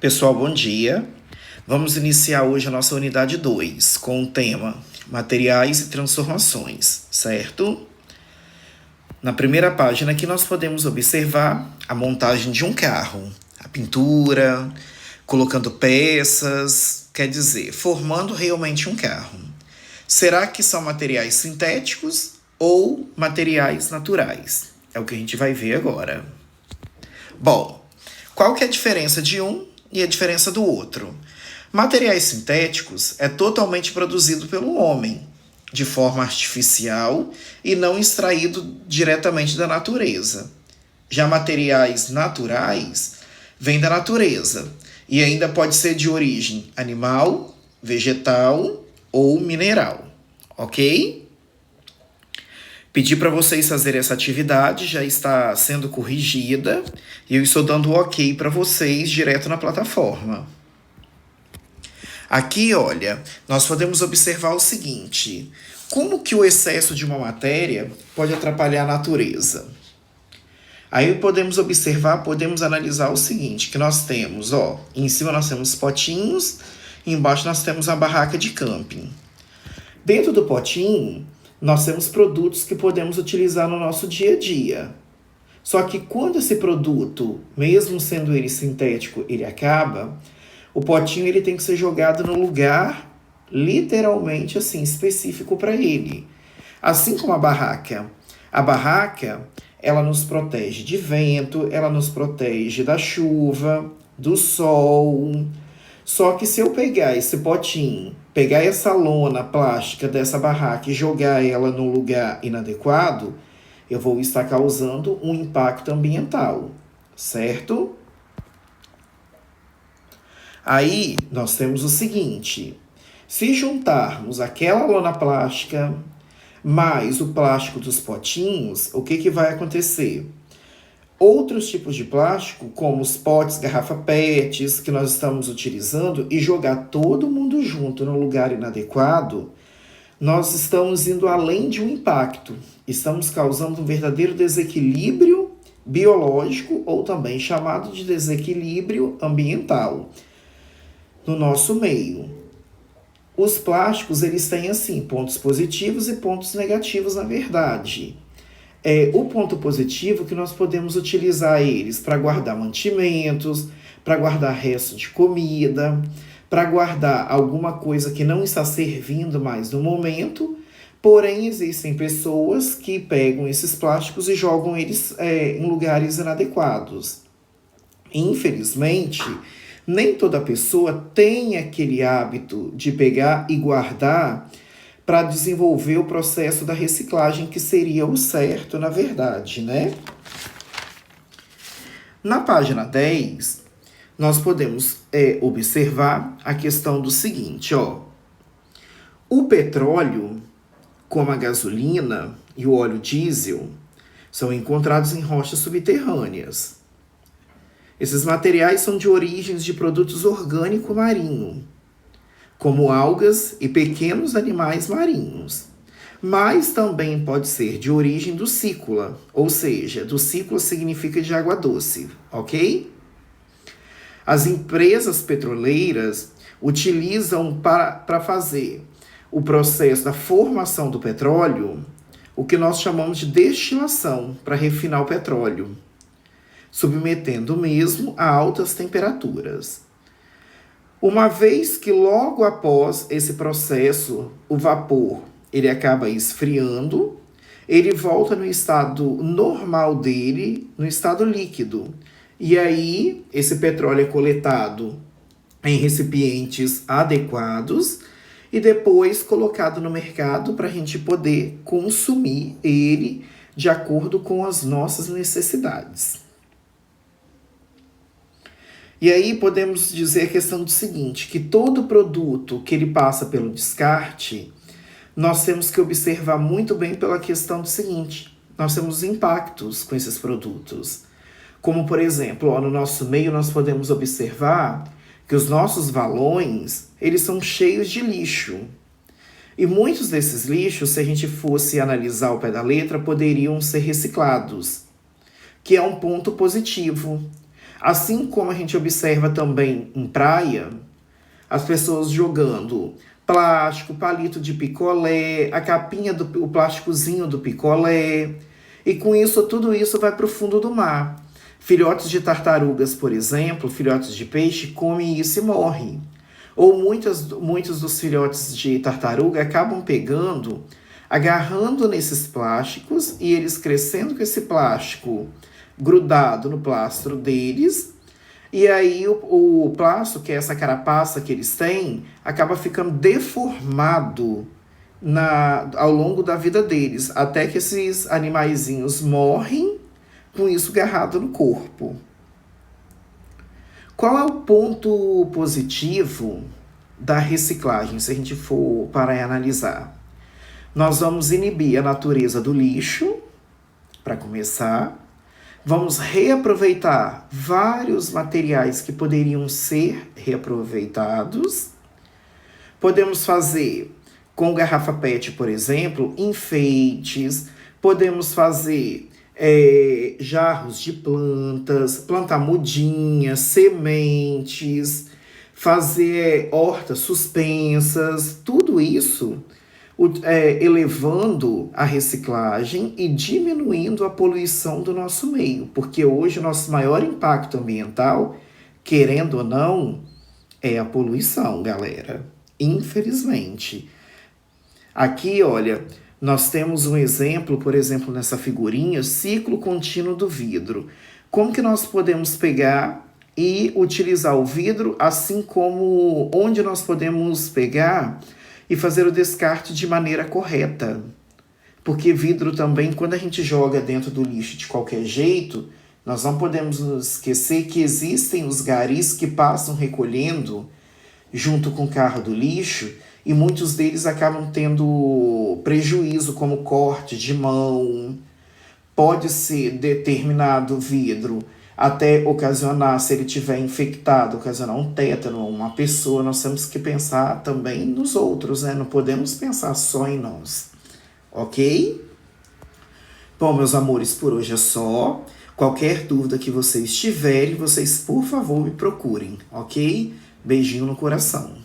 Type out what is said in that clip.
Pessoal, bom dia. Vamos iniciar hoje a nossa unidade 2 com o tema Materiais e Transformações, certo? Na primeira página aqui nós podemos observar a montagem de um carro, a pintura, colocando peças, quer dizer, formando realmente um carro. Será que são materiais sintéticos ou materiais naturais? É o que a gente vai ver agora. Bom, qual que é a diferença de um e a diferença do outro? Materiais sintéticos é totalmente produzido pelo homem, de forma artificial e não extraído diretamente da natureza. Já materiais naturais vêm da natureza e ainda pode ser de origem animal, vegetal ou mineral, ok? Pedi para vocês fazerem essa atividade, já está sendo corrigida e eu estou dando o ok para vocês direto na plataforma. Aqui, olha, nós podemos observar o seguinte: como que o excesso de uma matéria pode atrapalhar a natureza? Aí podemos observar, podemos analisar o seguinte, que nós temos, em cima nós temos potinhos, e embaixo nós temos a barraca de camping. Dentro do potinho, nós temos produtos que podemos utilizar no nosso dia a dia. Só que quando esse produto, mesmo sendo ele sintético, ele acaba, o potinho ele tem que ser jogado no lugar, literalmente assim, específico para ele. Assim como a barraca. A barraca, ela nos protege de vento, ela nos protege da chuva, do sol. Só que se eu pegar esse potinho, pegar essa lona plástica dessa barraca e jogar ela num lugar inadequado, eu vou estar causando um impacto ambiental, certo? Aí nós temos o seguinte: se juntarmos aquela lona plástica mais o plástico dos potinhos, o que vai acontecer? Outros tipos de plástico, como os potes, garrafa PETs, que nós estamos utilizando, e jogar todo mundo junto no lugar inadequado, nós estamos indo além de um impacto. Estamos causando um verdadeiro desequilíbrio biológico, ou também chamado de desequilíbrio ambiental, no nosso meio. Os plásticos, eles têm, assim, pontos positivos e pontos negativos, na verdade. O ponto positivo é que nós podemos utilizar eles para guardar mantimentos, para guardar resto de comida, para guardar alguma coisa que não está servindo mais no momento. Porém, existem pessoas que pegam esses plásticos e jogam eles em lugares inadequados. Infelizmente, nem toda pessoa tem aquele hábito de pegar e guardar para desenvolver o processo da reciclagem, que seria o certo, na verdade, né? Na página 10, nós podemos observar a questão do seguinte, o petróleo, como a gasolina e o óleo diesel, são encontrados em rochas subterrâneas. Esses materiais são de origens de produtos orgânicos marinhos, como algas e pequenos animais marinhos. Mas também pode ser de origem docícola, ou seja, docícola significa de água doce, ok? As empresas petroleiras utilizam para fazer o processo da formação do petróleo o que nós chamamos de destilação, para refinar o petróleo, submetendo o mesmo a altas temperaturas. Uma vez que logo após esse processo, o vapor ele acaba esfriando, ele volta no estado normal dele, no estado líquido. E aí, esse petróleo é coletado em recipientes adequados e depois colocado no mercado para a gente poder consumir ele de acordo com as nossas necessidades. E aí podemos dizer a questão do seguinte, que todo produto que ele passa pelo descarte, nós temos que observar muito bem pela questão do seguinte: nós temos impactos com esses produtos. Como, por exemplo, no nosso meio nós podemos observar que os nossos valões, eles são cheios de lixo. E muitos desses lixos, se a gente fosse analisar ao pé da letra, poderiam ser reciclados, que é um ponto positivo. Assim como a gente observa também em praia, as pessoas jogando plástico, palito de picolé, a capinha o plásticozinho do picolé. E com isso, tudo isso vai para o fundo do mar. Filhotes de tartarugas, por exemplo, filhotes de peixe, comem isso e morrem. Ou muitos dos filhotes de tartaruga acabam pegando, agarrando nesses plásticos e eles crescendo com esse plástico grudado no plastro deles. E aí o plástico, que é essa carapaça que eles têm, acaba ficando deformado ao longo da vida deles, até que esses animaizinhos morrem com isso agarrado no corpo. Qual é o ponto positivo da reciclagem, se a gente for parar e analisar? Nós vamos inibir a natureza do lixo, para começar. Vamos reaproveitar vários materiais que poderiam ser reaproveitados. Podemos fazer com garrafa PET, por exemplo, enfeites. Podemos fazer jarros de plantas, plantar mudinhas, sementes, fazer hortas suspensas, tudo isso elevando a reciclagem e diminuindo a poluição do nosso meio, porque hoje o nosso maior impacto ambiental, querendo ou não, é a poluição, galera. Infelizmente. Aqui, olha, nós temos um exemplo, por exemplo, nessa figurinha, ciclo contínuo do vidro. Como que nós podemos pegar e utilizar o vidro, assim como onde nós podemos pegar e fazer o descarte de maneira correta? Porque vidro também, quando a gente joga dentro do lixo de qualquer jeito, nós não podemos nos esquecer que existem os garis que passam recolhendo junto com o carro do lixo, e muitos deles acabam tendo prejuízo, como corte de mão. Pode ser determinado vidro até ocasionar, se ele tiver infectado, ocasionar um tétano a uma pessoa. Nós temos que pensar também nos outros, né? Não podemos pensar só em nós, ok? Bom, meus amores, por hoje é só. Qualquer dúvida que vocês tiverem, vocês, por favor, me procurem, ok? Beijinho no coração.